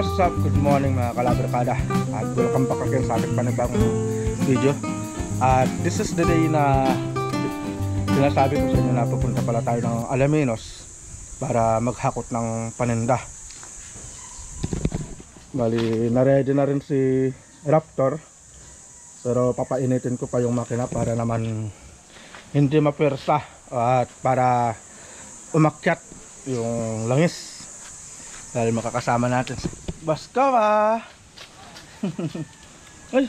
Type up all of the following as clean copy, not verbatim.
what's up? Good morning mga kalabarkada. At welcome back again sa ating panibagong video. At this is the day na sinasabi ko sa inyo na pupunta pala tayo ng Alaminos para maghakot ng paninda. Bali, na-ready na rin si Raptor, pero papainitin ko pa yung makina para naman hindi mapersa at para umakyat yung langis. Dahil makakasama natin si Baskawa. Ay.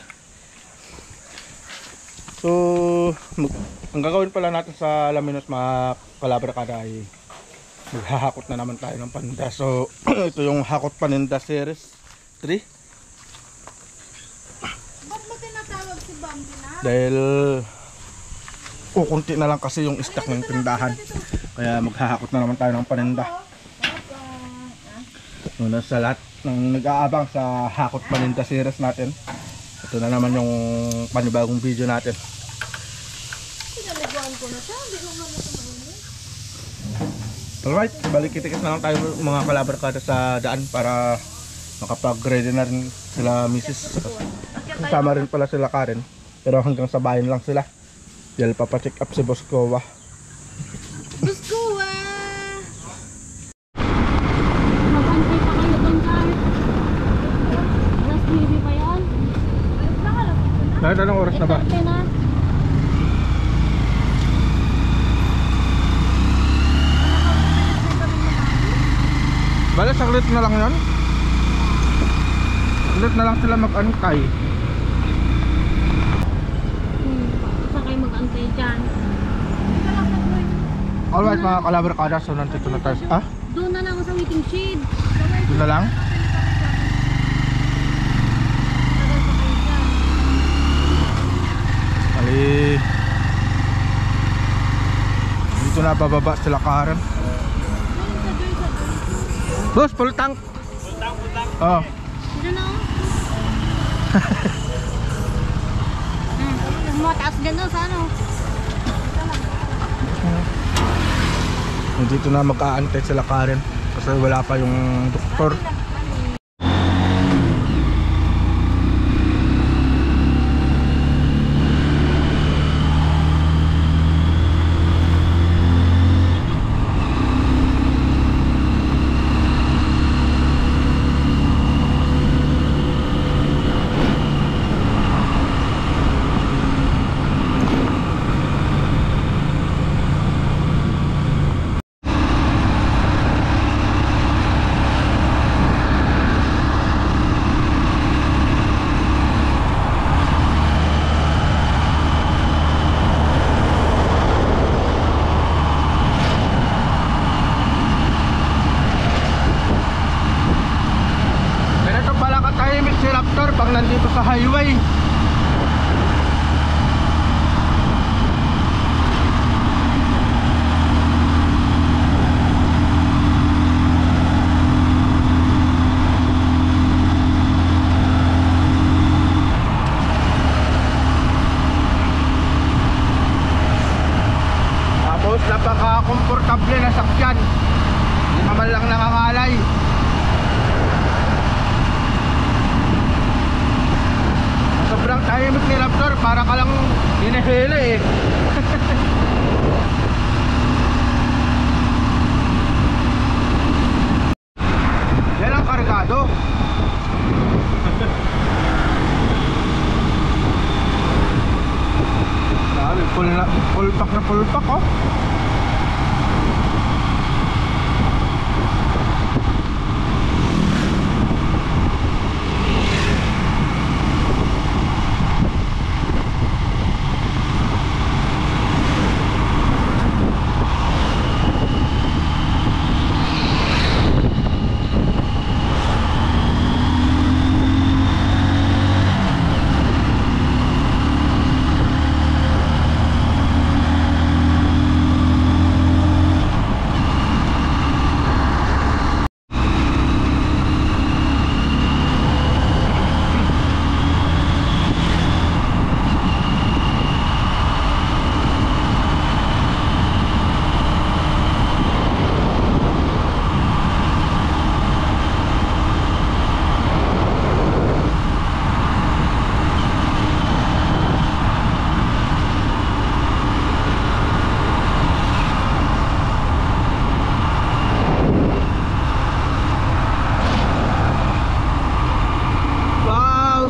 So, ang gagawin pala natin sa Alaminos mga kalabarkada ay maghahakot na naman tayo ng paninda. So, ito yung hakot paninda series 3. Ba't mo tinatawag si Bambi na? Dahil kunti na lang kasi yung stock ng tindahan. Kaya maghahakot na naman tayo ng paninda. Una sa lahat ng nag-aabang sa hakot paninda series natin, ito na naman yung panibagong video natin. Pinaliguan ko na siya, hindi naman ito mainit. Alright, balik-itikis na lang tayo mga kalabarkada sa daan para makapag-ready na rin sila misis. Kasama rin pala sila Karen, pero hanggang sa bayan lang sila. Dahil papacheck up si Baskawa. Baskawa! Mag-antay pa kayo doon kahit alas 9 pa yan. Kahit anong oras na ba? 8:30 na. Bale, saglit na lang yun. Saglit na lang sila mag-antay. Saan kayo mag-antay dyan? Alright mga kalabarkada, so nandito na tayo. Ah? Doon na lang ako sa waiting shed. Doon na lang? Tagal pa kayo dyan. Bali, dito na bababa sila Karen. Boss, full tank. Full tank. Oo. Dito na ako. Mataas dyan daw sa ano. Dito na mag-aantay sila Karen kasi wala pa yung doktor. Pag nandito sa highway, tapos napaka-komportable na sakyan, hindi naman lang nangangalay. Sobrang tahimik ni Raptor, para ka lang hinihili eh. Yan ang kargado. Grabe, full pack oh.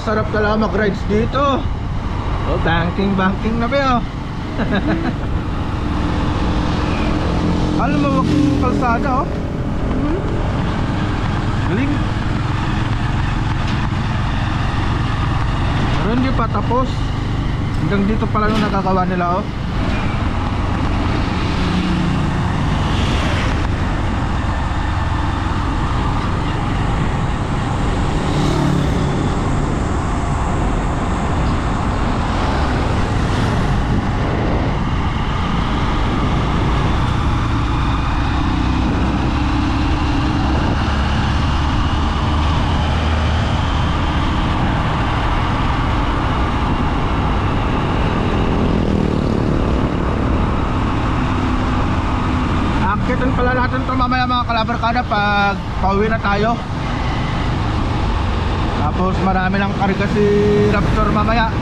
sarap talaga mag-rides dito. Oh, banking na ba yun? Alam mo wag yung kalsada oh. Galing. Pero hindi pa tapos. Hanggang dito pala nung nagagawa nila oh. Akitin pala natin ito mamaya mga kalabarkada pag pauwi na tayo. Tapos marami ng karga si Raptor mamaya.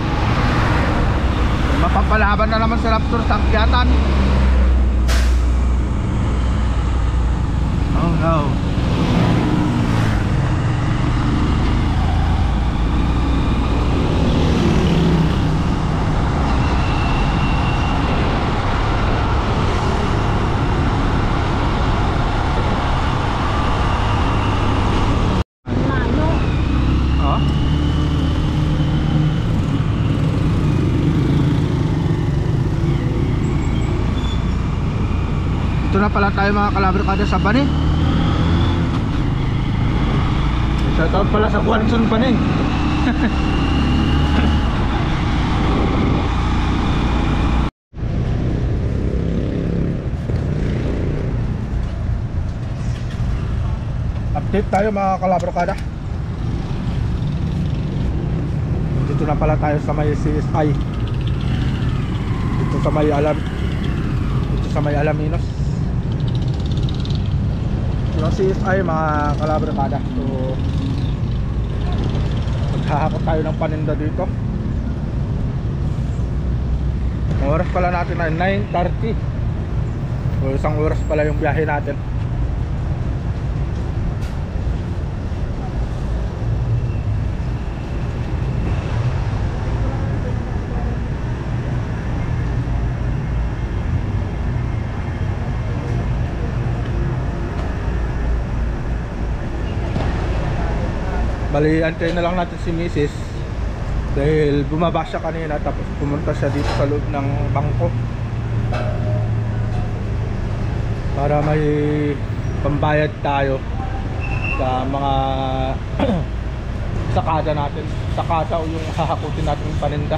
Mapapalaban na naman si Raptor sa akyatan. Oh no. Lalo. Oh? Ito na pala tayo mga kalabarkada sa Bani. Shoutout pala sa Guanson Bani. Update tayo mga kalabarkada. Dito na pala tayo sa may CSI. Dito sa may Alaminos. Yung CSI mga kalabarkada. So maghahakot tayo ng paninda dito. Ang oras pala natin ay 9:30. So isang oras pala yung biyahe natin. Bali, antayin na lang natin si Mrs. Dahil bumaba siya kanina tapos pumunta siya dito sa loob ng bangko para may pambayad tayo sa mga sakada natin. Sakada o yung hahakutin natin yung paninda.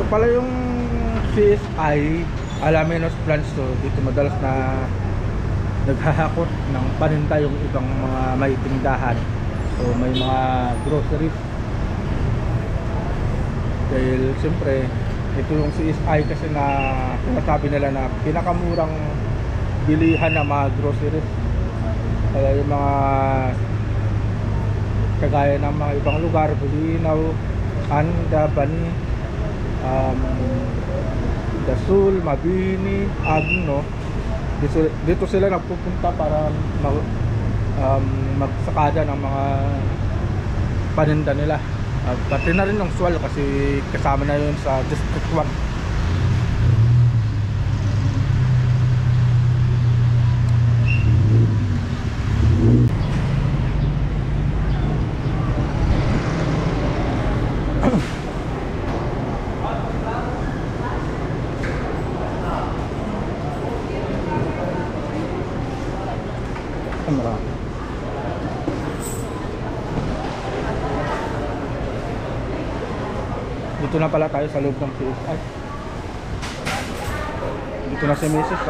Pala yung CSI Alaminos branch to, dito madalas na naghahakot ng paninda yung ibang mga may tindahan. So may mga groceries. Dahil siyempre ito yung CSI kasi na sinasabi nila na pinakamurang bilihan ng mga groceries. Kaya yung mga kagaya ng mga ibang lugar, Bulinaw, Anda, Bani, Dasul, Mabini, Agno, dito sila nagpupunta para magsakada ng mga paninda nila. Pati na rin ng Sual kasi kasama na yun sa District 1. Dito na pala tayo sa loob ng CSI. Dito na si Mrs.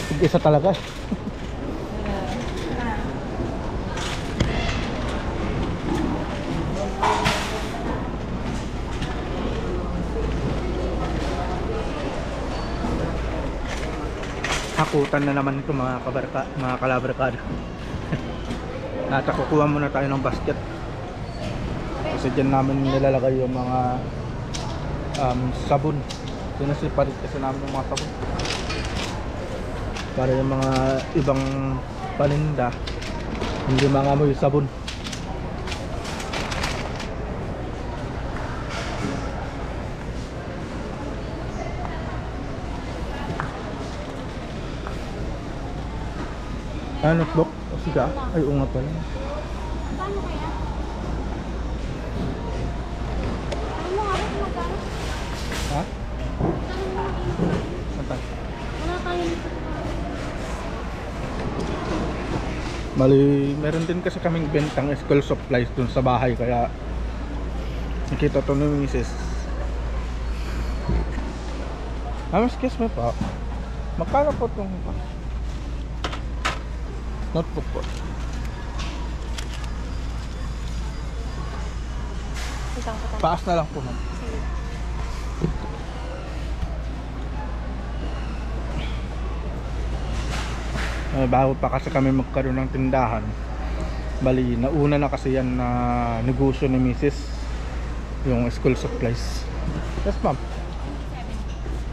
Tig-isa talaga. Hakutan na naman ito mga kalabarkada. At kukuha muna tayo ng basket. Kasi dyan namin nilalagay yung mga sabon. Sinasiparit kasi namin yung mga sabon. Para yung mga ibang paninda hindi mangamoy sabon. Notebook? O siga? Ay, oo nga pala. Paano kaya? Ano mo nga ba magkano? Ha? Tanong mo yung Saan tayo? wala tayo nito. Bali, meron din kasi kaming bentang school supplies dun sa bahay. Kaya nakita to ni Mrs. Excuse me po. Magkano po itong notebook po? Isang ko tayo. Paas na lang po, ma'am. Bago pa kasi kami magkaroon ng tindahan, bali nauna na kasi yan na negosyo ni Mrs. Yung school supplies. Yes, ma'am.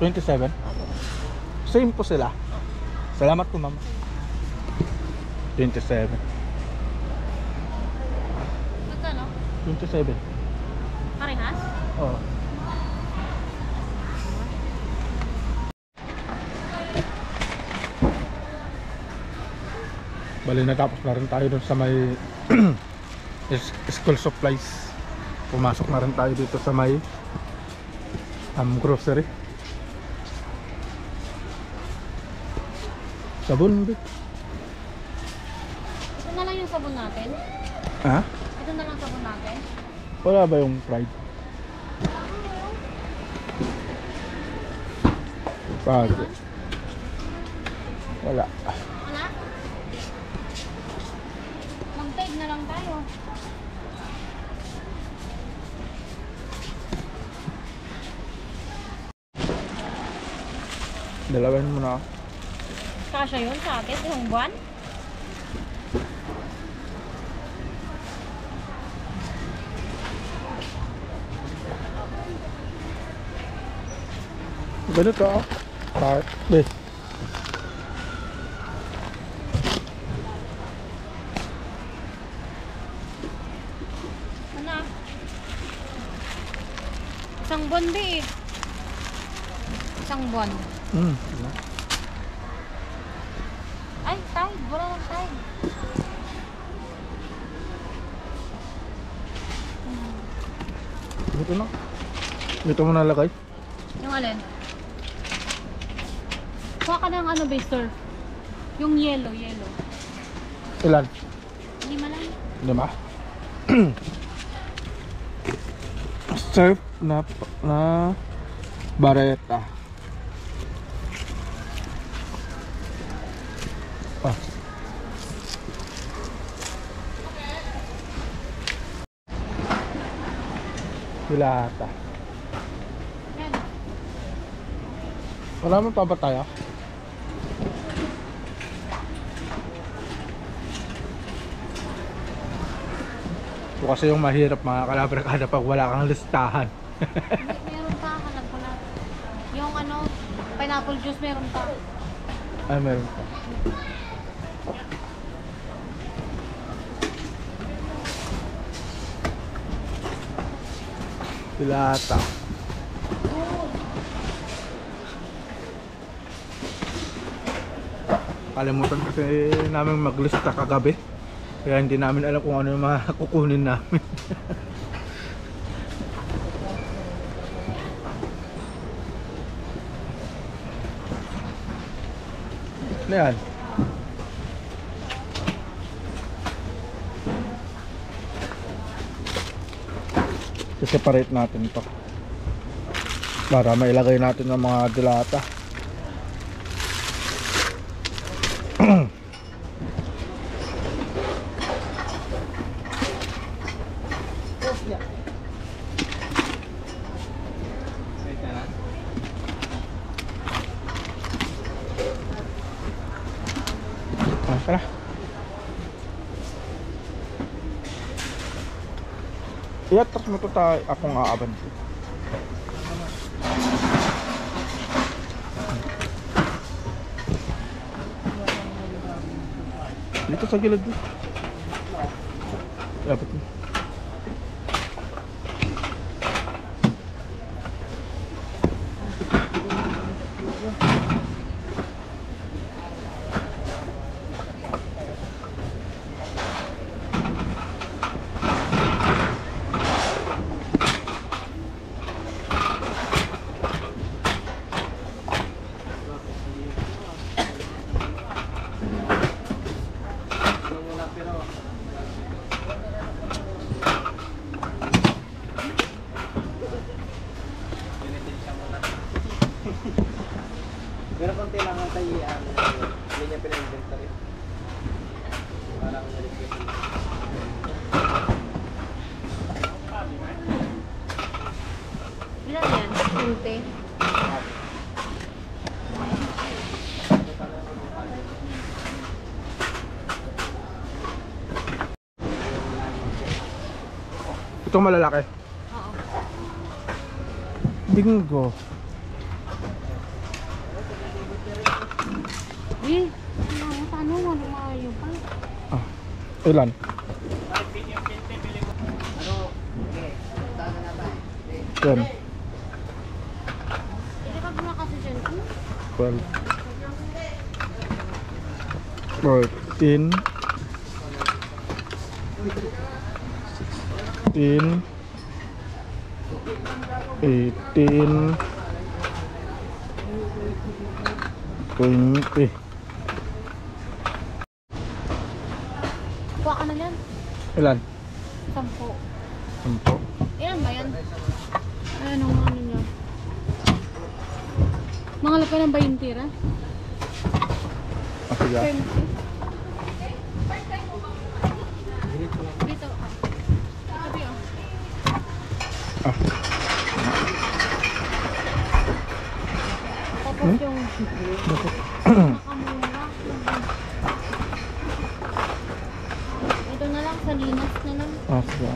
27? Same po sila. Salamat po, ma'am. 27. Magkano? 27. Parehas? Oo. Bali natapos na rin tayo dun sa may school supplies. Pumasok na rin tayo dito sa may grocery. Sabon, bit. Ito na lang yung sabon natin. Ha? Ito na lang sabon natin. Wala ba yung Pride? Bago. Wala. Wala? Mag-tag na lang tayo. Dalawin mo na. Kasya yun sa atin, isang buwan. Ganito ah. Bakit? Be. Ano? Isang buwan ba eh. Isang buwan. Ay, tide. Wala lang tide. Dito na. Dito mo nalagay. Yung alin? Kuha ka ng ano, Baster? Yung yellow. Ilan? 5 lang. 5. Surf na bareta. Ah. Dilata. Yan. Wala mo pa ba tayo? Ito kasi yung mahirap mga kalabrakada pag wala kang listahan. Meron pa, hanap ko na. Yung ano, pineapple juice meron pa. Ay, meron pa. Dilata. Kalimutan kasi namin maglista kagabi. Kaya hindi namin alam kung ano yung mga kukunin namin. Ano yan? I-separate natin ito para mailagay natin ng mga dilata. Tara. Iatras mo to tayo. Akong aaban ko. Dito sa gilid dito. Dapat mo. Pero konti lang ang tayo hindi niya pinag-inventory. Parang na-request. Ilan yan? 20? Itong malalaki. Oo. Bingo. Eh, ano, maayo pa. Ah, ilan? Yan. Ilipag mo na kasi dyan. 12 14 16 18 20. Kuha ka na yan. Ilan? 10. 10. Ilan ba yan? Ayan ang ano niya. Mga lapay ng 20 ra? Ah, sige. 20. Dito. Tabi oh. Ah. Tapos yung Bakit? nakamura. Ito na lang, sa linas na lang. Ah, sige.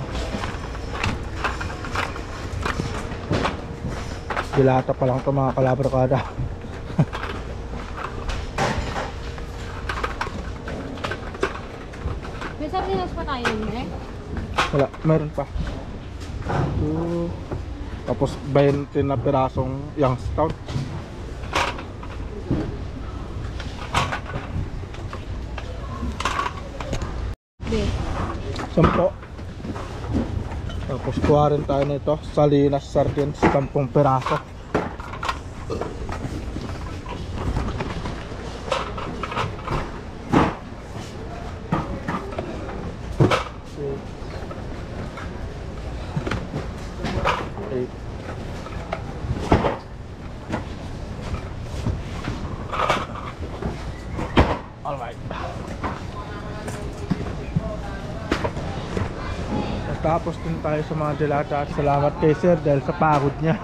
Dilata pa lang ito mga kalabrokada. May sardinas pa tayo eh. Wala, meron pa. Tapos 20 na pirasong young stout. Be. 10. Tapos kuha rin tayo nito, Salinas Sardines, 10 piraso. Eight. Alright. Tapos din tayo sa mga delata at salamat kay sir dahil sa pagod niya.